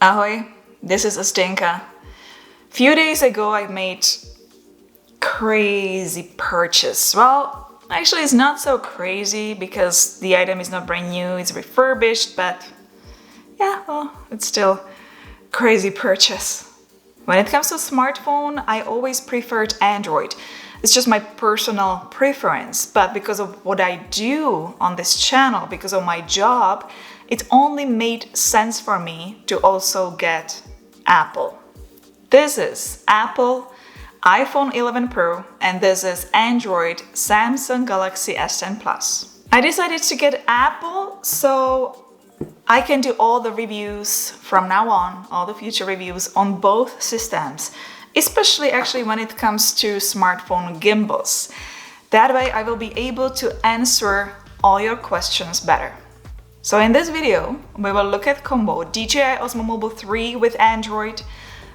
Ahoy, this is Zdenka. Few days ago I made crazy purchase. Well, actually it's not so crazy because the item is not brand new, it's refurbished, but yeah, well, it's still crazy purchase. When it comes to smartphone, I always preferred Android. It's just my personal preference, but because of what I do on this channel, because of my job, it only made sense for me to also get Apple. This is Apple iPhone 11 Pro and this is Android Samsung Galaxy S10 Plus. I decided to get Apple so I can do all the reviews from now on, all the future reviews on both systems, especially actually when it comes to smartphone gimbals. That way I will be able to answer all your questions better. So in this video, we will look at combo DJI Osmo Mobile 3 with Android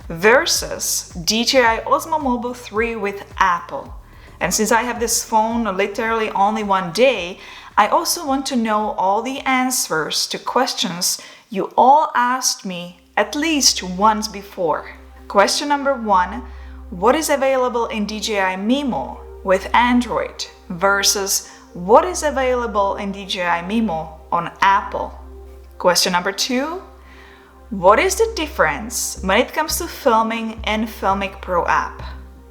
versus DJI Osmo Mobile 3 with Apple. And since I have this phone literally only one day, I also want to know all the answers to questions you all asked me at least once before. Question number 1, what is available in DJI Mimo with Android versus what is available in DJI Mimo on Apple? Question number 2, what is the difference when it comes to filming in Filmic Pro app?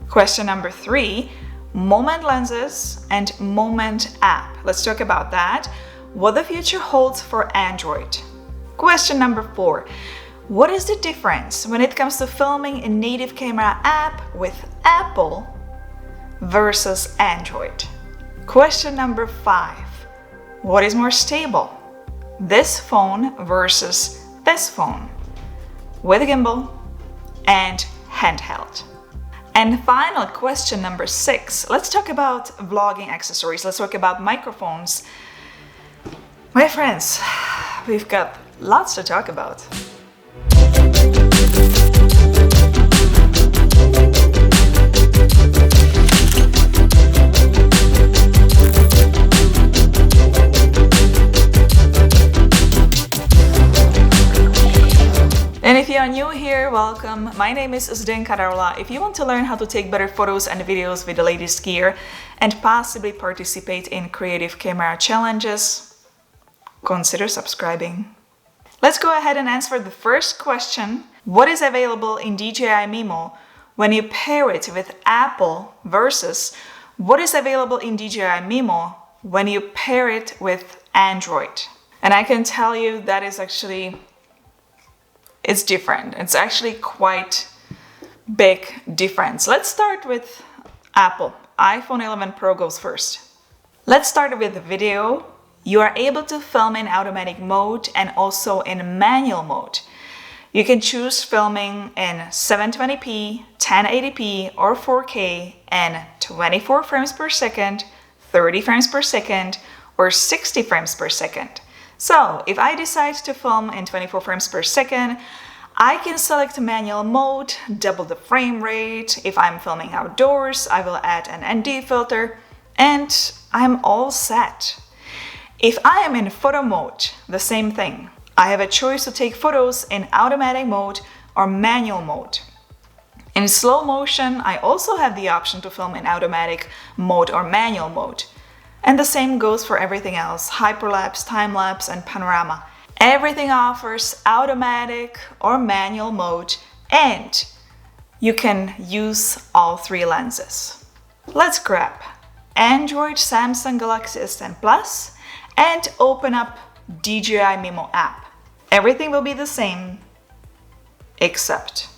Question number 3, Moment lenses and Moment app. Let's talk about that. What the future holds for Android. Question number 4, what is the difference when it comes to filming in native camera app with Apple versus Android? Question number 5, what is more stable? This phone versus this phone with gimbal and handheld. And final question number 6, let's talk about vlogging accessories. Let's talk about microphones. My friends, we've got lots to talk about. And if you are new here, welcome. My name is Zdenka. If you want to learn how to take better photos and videos with the latest gear and possibly participate in creative camera challenges, consider subscribing. Let's go ahead and answer the first question. What is available in DJI Mimo when you pair it with Apple versus what is available in DJI Mimo when you pair it with Android? And I can tell you that is actually it's different. It's actually quite big difference. Let's start with Apple. iPhone 11 Pro goes first. Let's start with video. You are able to film in automatic mode and also in manual mode. You can choose filming in 720p, 1080p or 4K and 24 frames per second, 30 frames per second or 60 frames per second. So if I decide to film in 24 frames per second, I can select manual mode, double the frame rate. If I'm filming outdoors, I will add an ND filter and I'm all set. If I am in photo mode, the same thing. I have a choice to take photos in automatic mode or manual mode. In slow motion, I also have the option to film in automatic mode or manual mode. And the same goes for everything else, hyperlapse, time-lapse, and panorama. Everything offers automatic or manual mode, and you can use all 3 lenses. Let's grab Android Samsung Galaxy S10 Plus and open up DJI Mimo app. Everything will be the same, except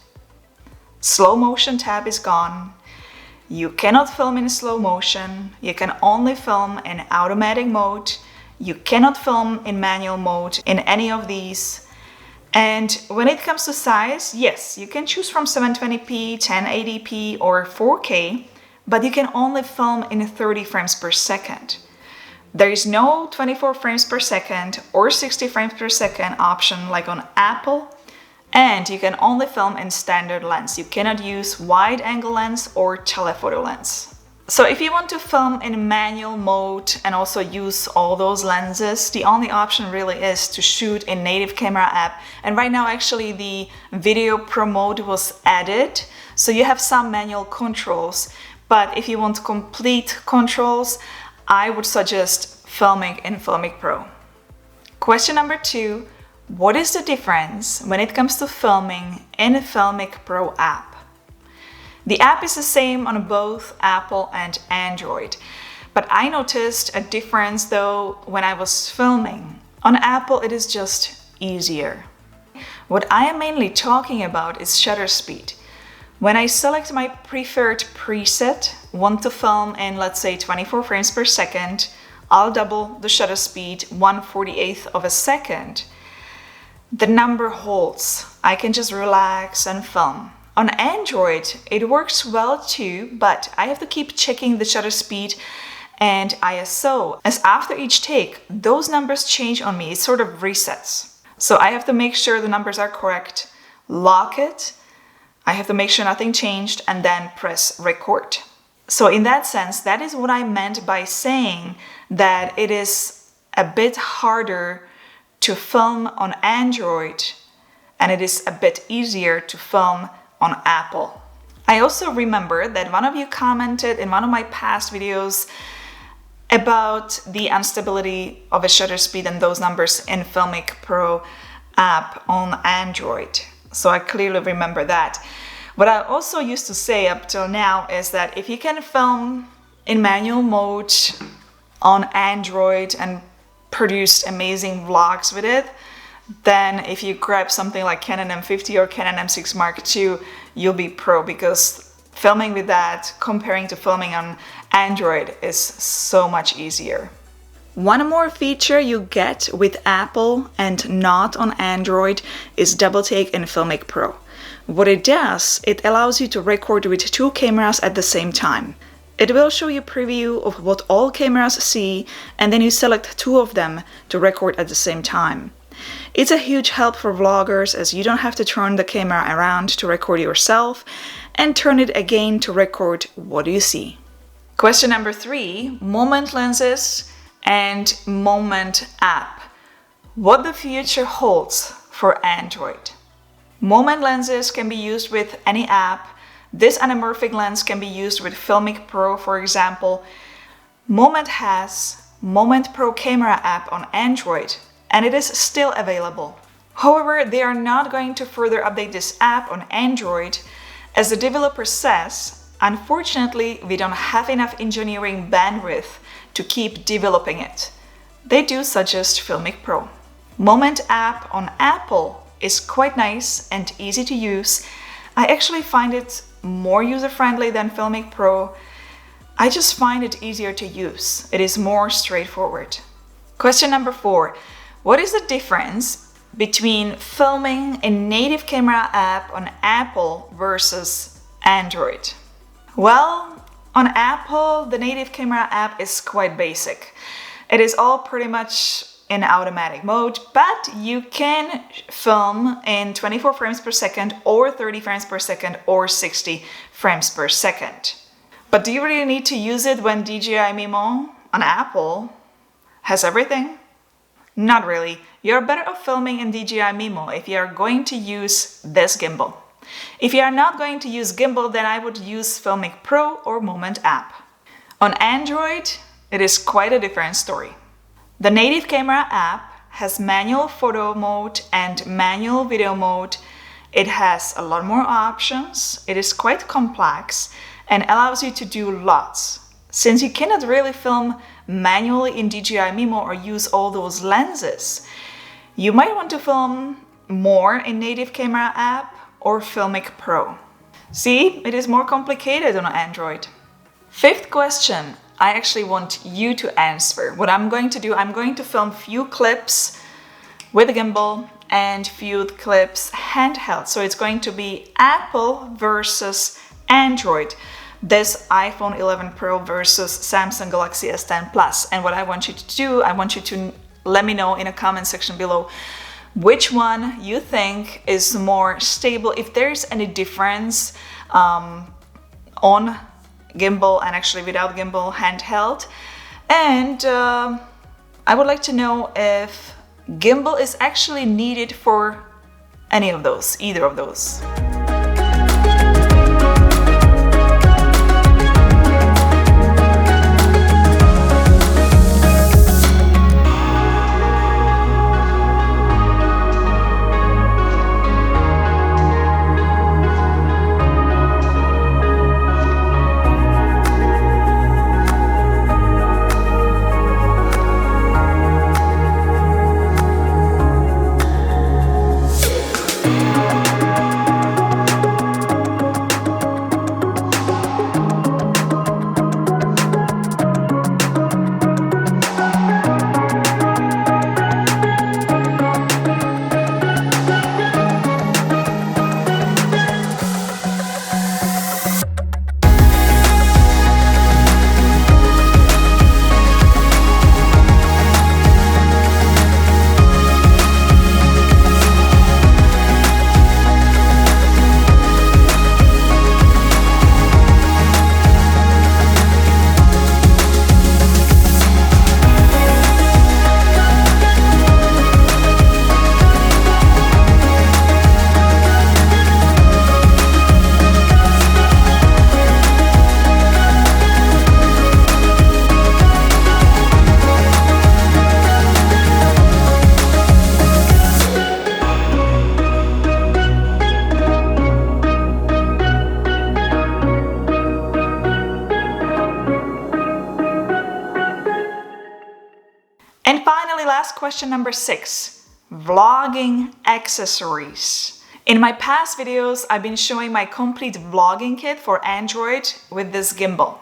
slow motion tab is gone. You cannot film in slow motion, you can only film in automatic mode, you cannot film in manual mode in any of these. And when it comes to size, yes, you can choose from 720p, 1080p or 4K, but you can only film in 30 frames per second. There is no 24 frames per second or 60 frames per second option like on Apple. And you can only film in standard lens. You cannot use wide angle lens or telephoto lens. So if you want to film in manual mode and also use all those lenses, the only option really is to shoot in native camera app. And right now actually the Video Pro mode was added, so you have some manual controls. But if you want complete controls, I would suggest filming in Filmic Pro. Question number 2, what is the difference when it comes to filming in a Filmic Pro app? The app is the same on both Apple and Android, but I noticed a difference though when I was filming. On Apple it is just easier. What I am mainly talking about is shutter speed. When I select my preferred preset, want to film in, let's say, 24 frames per second, I'll double the shutter speed 1/48th of a second. The number holds. I can just relax and film. On Android, it works well too, but I have to keep checking the shutter speed and ISO, as after each take, those numbers change on me. It sort of resets. So I have to make sure the numbers are correct, lock it, I have to make sure nothing changed, and then press record. So in that sense, that is what I meant by saying that it is a bit harder to film on Android and it is a bit easier to film on Apple. I also remember that one of you commented in one of my past videos about the instability of a shutter speed and those numbers in Filmic Pro app on Android. So I clearly remember that. What I also used to say up till now is that if you can film in manual mode on Android and produce amazing vlogs with it, then if you grab something like Canon M50 or Canon M6 Mark II, you'll be pro, because filming with that comparing to filming on Android is so much easier. One more feature you get with Apple and not on Android is double take in Filmic Pro. What it does, it allows you to record with 2 cameras at the same time. It will show you a preview of what all cameras see, and then you select 2 of them to record at the same time. It's a huge help for vloggers, as you don't have to turn the camera around to record yourself and turn it again to record what you see. Question number 3, moment lenses and Moment app. What the future holds for Android. Moment lenses can be used with any app. This anamorphic lens can be used with Filmic Pro, for example. Moment has Moment Pro camera app on Android, and it is still available. However, they are not going to further update this app on Android. As the developer says, unfortunately, we don't have enough engineering bandwidth to keep developing it. They do suggest Filmic Pro. Moment app on Apple is quite nice and easy to use. I actually find it more user-friendly than Filmic Pro. I just find it easier to use. It is more straightforward. Question number 4. What is the difference between filming a native camera app on Apple versus Android? Well, on Apple, the native camera app is quite basic. It is all pretty much in automatic mode, but you can film in 24 frames per second or 30 frames per second or 60 frames per second. But do you really need to use it when DJI Mimo on Apple has everything? Not really. You're better off filming in DJI Mimo if you are going to use this gimbal. If you are not going to use gimbal, then I would use Filmic Pro or Moment app. On Android, it is quite a different story. The native camera app has manual photo mode and manual video mode. It has a lot more options. It is quite complex and allows you to do lots. Since you cannot really film manually in DJI Mimo or use all those lenses, you might want to film more in native camera app or Filmic Pro. See, it is more complicated on Android. 5th question, I actually want you to answer. What I'm going to do, I'm going to film few clips with a gimbal and few clips handheld. So it's going to be Apple versus Android. This iPhone 11 Pro versus Samsung Galaxy S10 Plus. And what I want you to do, I want you to let me know in a comment section below which one you think is more stable, if there's any difference on gimbal and actually without gimbal handheld. And I would like to know if gimbal is actually needed for any of those, either of those. And finally, last question number 6, vlogging accessories. In my past videos, I've been showing my complete vlogging kit for Android with this gimbal.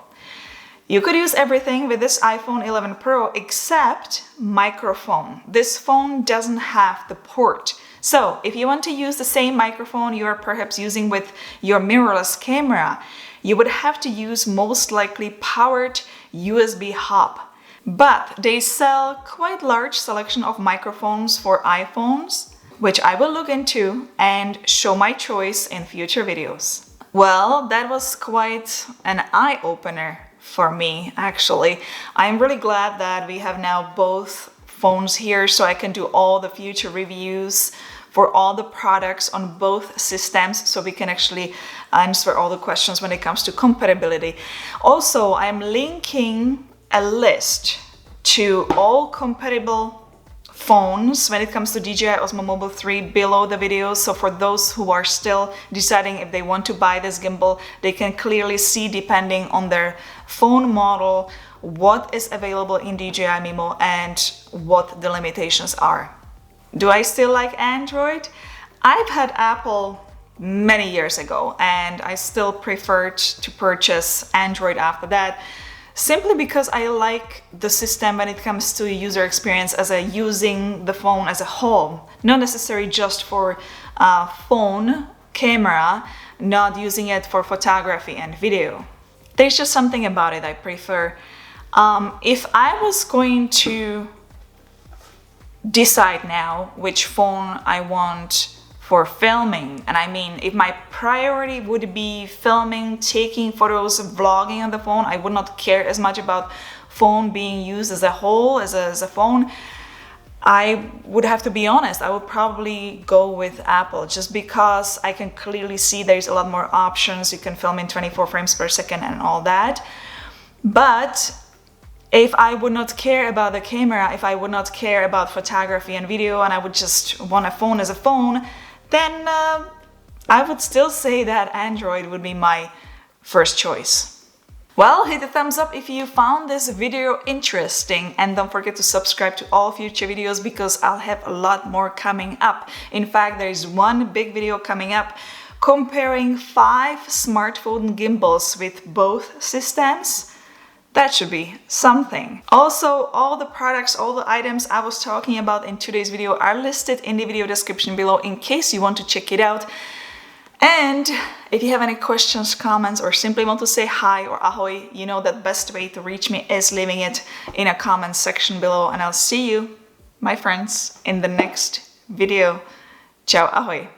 You could use everything with this iPhone 11 Pro except microphone. This phone doesn't have the port. So if you want to use the same microphone you are perhaps using with your mirrorless camera, you would have to use most likely powered USB hub. But they sell quite large selection of microphones for iPhones, which I will look into and show my choice in future videos. Well, that was quite an eye-opener for me, actually. I'm really glad that we have now both phones here so I can do all the future reviews for all the products on both systems, so we can actually answer all the questions when it comes to compatibility. Also, I'm linking a list to all compatible phones when it comes to DJI Osmo Mobile 3 below the videos. So for those who are still deciding if they want to buy this gimbal, they can clearly see, depending on their phone model, what is available in DJI Mimo and what the limitations are. Do I still like Android? I've had Apple many years ago and I still preferred to purchase Android after that, simply because I like the system when it comes to user experience as using the phone as a whole, not necessarily just for phone camera, not using it for photography and video. There's just something about it I prefer. If I was going to decide now which phone I want for filming, and I mean, if my priority would be filming, taking photos, vlogging on the phone, I would not care as much about phone being used as a whole, as a phone. I would have to be honest, I would probably go with Apple, just because I can clearly see there's a lot more options. You can film in 24 frames per second and all that. But if I would not care about the camera, if I would not care about photography and video, and I would just want a phone as a phone, then I would still say that Android would be my first choice. Well, hit the thumbs up if you found this video interesting, and don't forget to subscribe to all future videos because I'll have a lot more coming up. In fact, there is one big video coming up comparing 5 smartphone gimbals with both systems. That should be something. Also, all the products, all the items I was talking about in today's video are listed in the video description below in case you want to check it out. And if you have any questions, comments, or simply want to say hi or ahoy, you know that best way to reach me is leaving it in a comment section below. And I'll see you, my friends, in the next video. Ciao, ahoy.